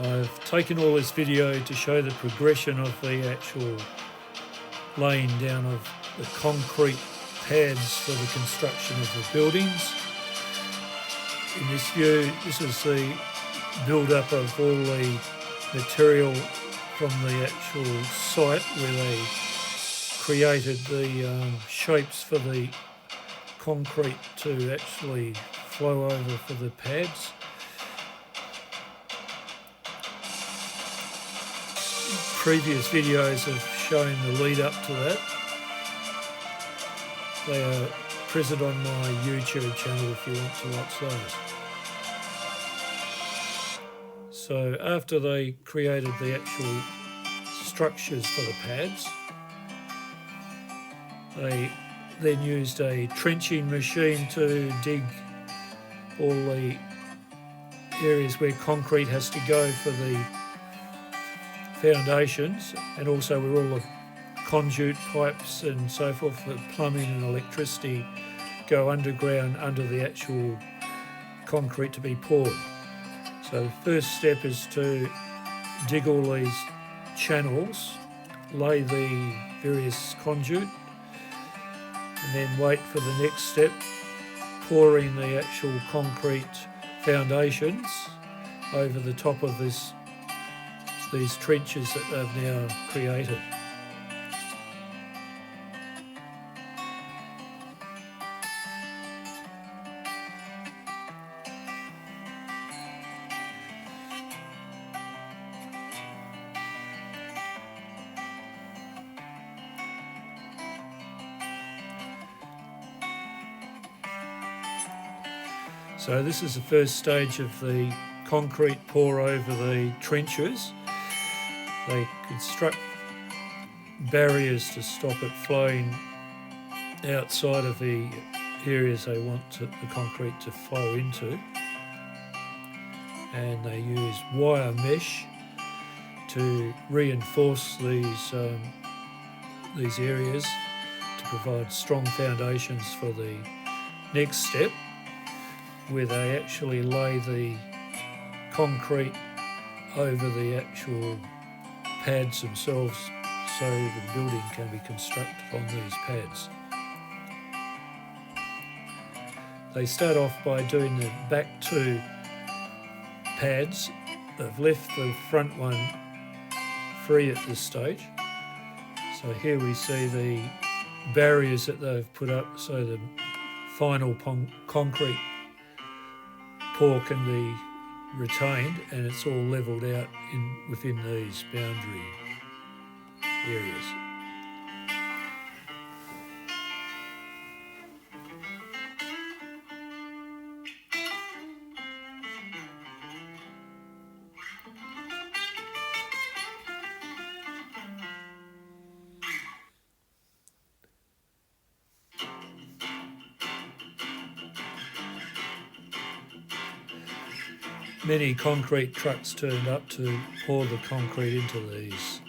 I've taken all this video to show the progression of the actual laying down of the concrete pads for the construction of the buildings. In this view, this is the build-up of all the material from the actual site where they created the shapes for the concrete to actually flow over for the pads. Previous videos have shown the lead up to that. They are present on my YouTube channel if you want to watch those. So after they created the actual structures for the pads, they then used a trenching machine to dig all the areas where concrete has to go for the foundations, and also where all the conduit pipes and so forth for plumbing and electricity go underground under the actual concrete to be poured. So the first step is to dig all these channels, lay the various conduit, and then wait for the next step, pouring the actual concrete foundations over the top of these trenches that they've now created. So this is the first stage of the concrete pour over the trenches. They construct barriers to stop it flowing outside of the areas they want the concrete to flow into. And they use wire mesh to reinforce these areas to provide strong foundations for the next step, where they actually lay the concrete over the actual pads themselves so the building can be constructed on these pads. They start off by doing the back two pads. They've left the front one free at this stage. So here we see the barriers that they've put up so the final concrete pour can be retained, and it's all levelled out within these boundary areas. Many concrete trucks turned up to pour the concrete into these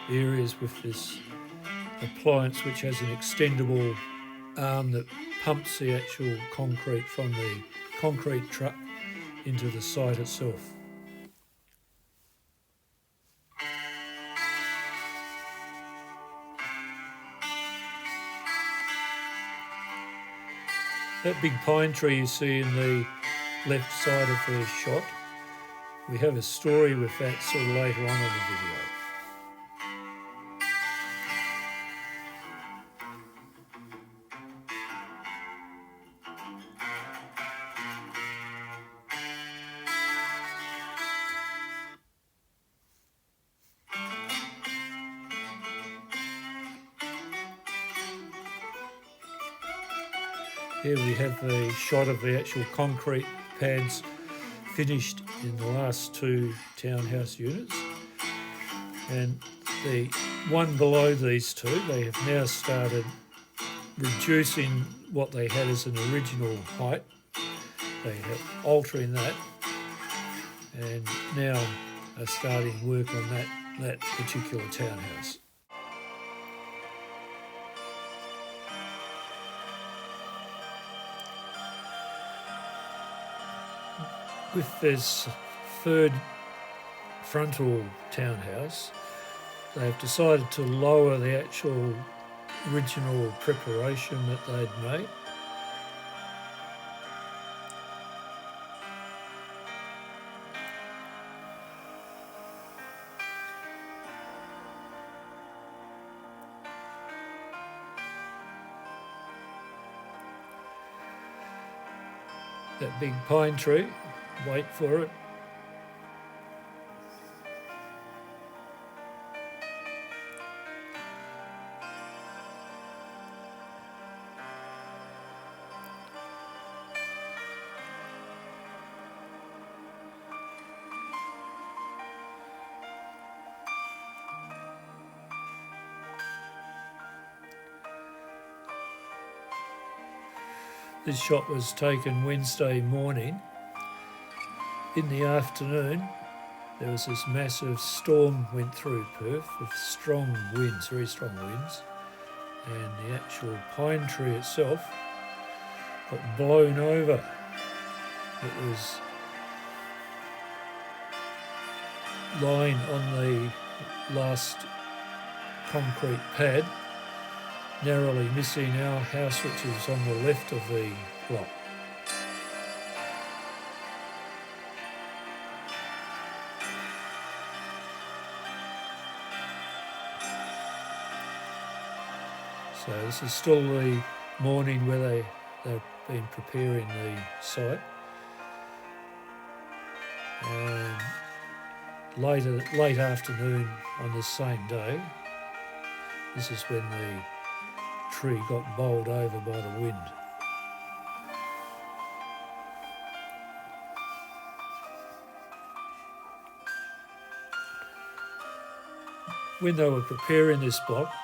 areas with this appliance which has an extendable arm that pumps the actual concrete from the concrete truck into the site itself. That big pine tree you see in the left side of the shot, we have a story with that sort of later on in the video. Here we have the shot of the actual concrete pads finished in the last two townhouse units, and the one below these two, they have now started reducing what they had as an original height. They have altering that, and now are starting work on that particular townhouse. With this third frontal townhouse, they've decided to lower the actual original preparation that they'd made. That big pine tree, wait for it. This shot was taken Wednesday morning. In the afternoon, there was this massive storm went through Perth with strong winds, very strong winds, and the actual pine tree itself got blown over. It was lying on the last concrete pad, narrowly missing our house, which is on the left of the block. So this is still the morning where they've been preparing the site. And late afternoon on this same day, this is when the tree got bowled over by the wind. When they were preparing this block,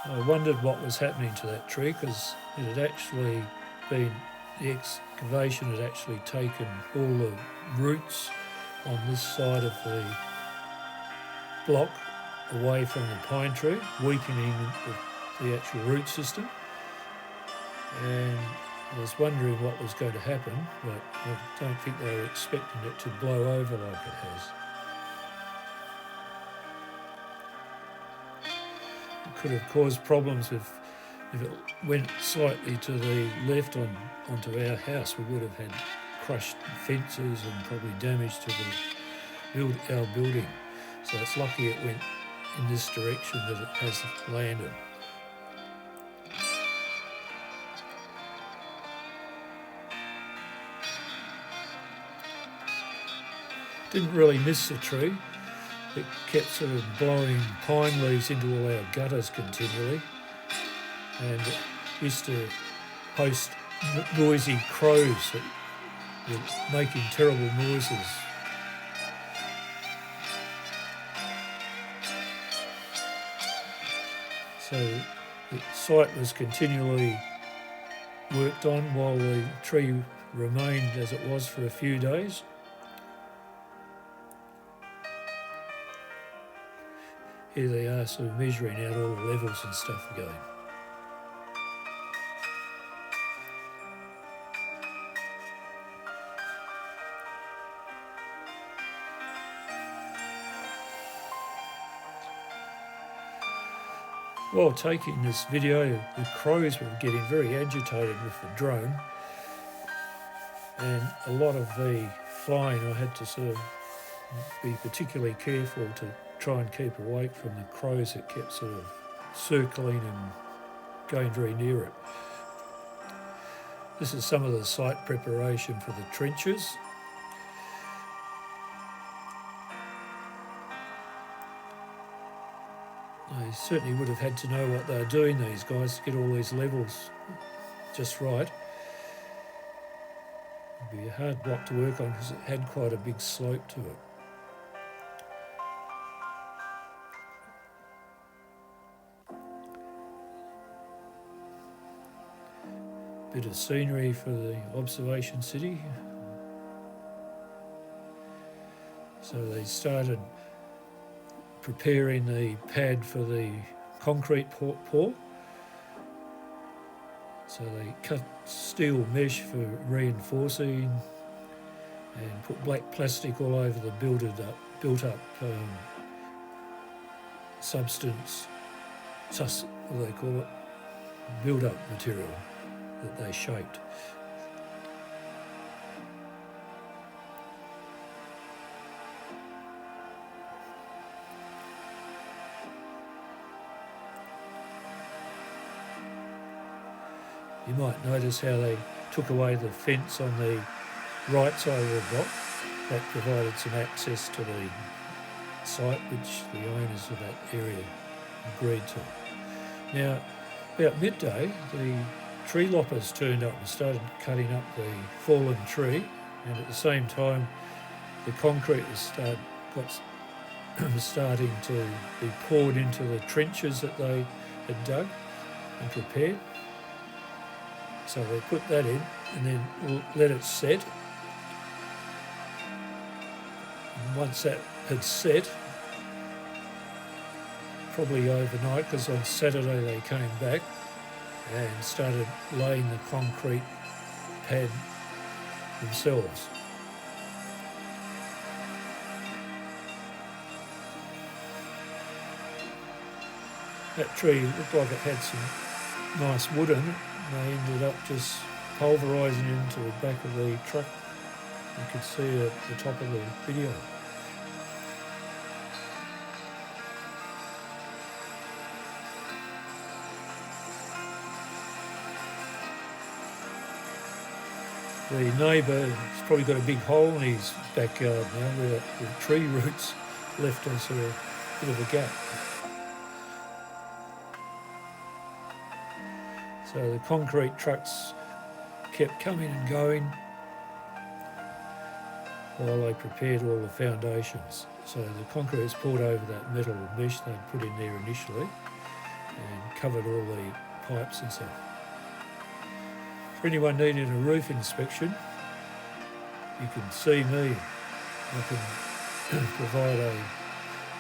I wondered what was happening to that tree, because it had actually been, the excavation had actually taken all the roots on this side of the block away from the pine tree, weakening the actual root system. And I was wondering what was going to happen, but I don't think they were expecting it to blow over like it has. It could have caused problems if it went slightly to the left onto our house. We would have had crushed fences and probably damage to our building. So it's lucky it went in this direction that it has landed. Didn't really miss the tree. It kept sort of blowing pine leaves into all our gutters continually, and it used to host noisy crows that were making terrible noises. So the site was continually worked on while the tree remained as it was for a few days. Here they are, sort of measuring out all the levels and stuff again. While taking this video, the crows were getting very agitated with the drone, and a lot of the flying I had to sort of be particularly careful to try and keep awake from the crows that kept sort of circling and going very near it. This is some of the site preparation for the trenches. They certainly would have had to know what they were doing, these guys, to get all these levels just right. It'd be a hard block to work on because it had quite a big slope to it. Bit of scenery for the observation city. So they started preparing the pad for the concrete pour. So they cut steel mesh for reinforcing and put black plastic all over the builded up built up substance, what do they call it? Build up material that they shaped. You might notice how they took away the fence on the right side of the block. That provided some access to the site which the owners of that area agreed to. Now, about midday, the tree loppers turned up and started cutting up the fallen tree, and at the same time the concrete was starting to be poured into the trenches that they had dug and prepared. So they put that in and then let it set. And once that had set, probably overnight, because on Saturday they came back and started laying the concrete pad themselves. That tree looked like it had some nice wood in it. They ended up just pulverising it into the back of the truck. You could see it at the top of the video. The neighbour has probably got a big hole in his backyard now where the tree roots left us a bit of a gap. So the concrete trucks kept coming and going while they prepared all the foundations. So the concrete was poured over that metal mesh they'd put in there initially and covered all the pipes and stuff. For anyone needing a roof inspection, you can see me. I can provide a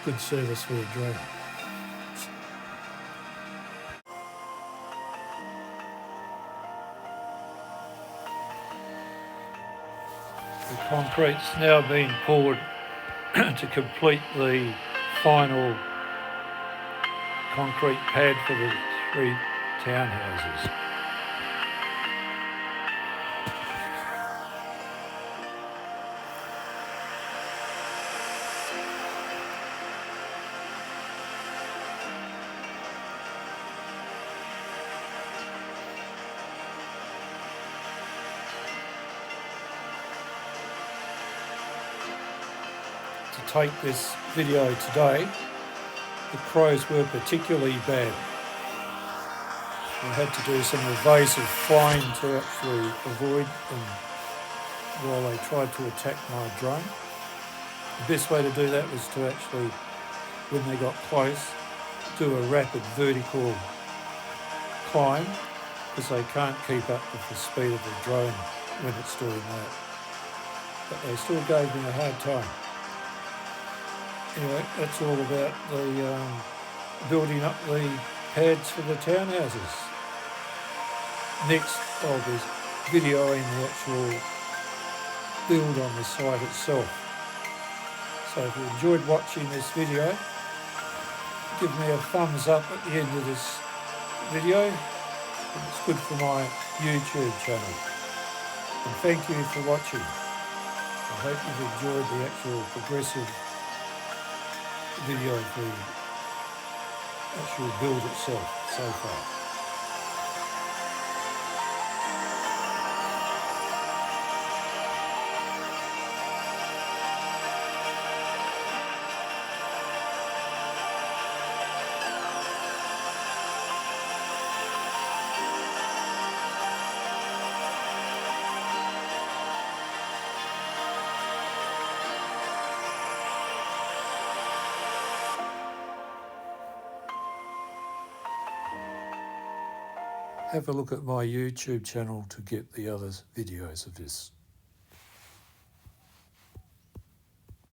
good service for your drain. The concrete's now been poured to complete the final concrete pad for the 3 townhouses. To take this video today, the crows were particularly bad. I had to do some evasive flying to actually avoid them while they tried to attack my drone. The best way to do that was to actually, when they got close, do a rapid vertical climb, because they can't keep up with the speed of the drone when it's doing that. But they still gave me a hard time. Anyway, that's all about the building up the pads for the townhouses. Next, I'll be videoing the actual build on the site itself. So if you enjoyed watching this video, give me a thumbs up at the end of this video. It's good for my YouTube channel. And thank you for watching. I hope you've enjoyed the actual progressive video of the actual build itself so far. Have a look at my YouTube channel to get the other videos of this.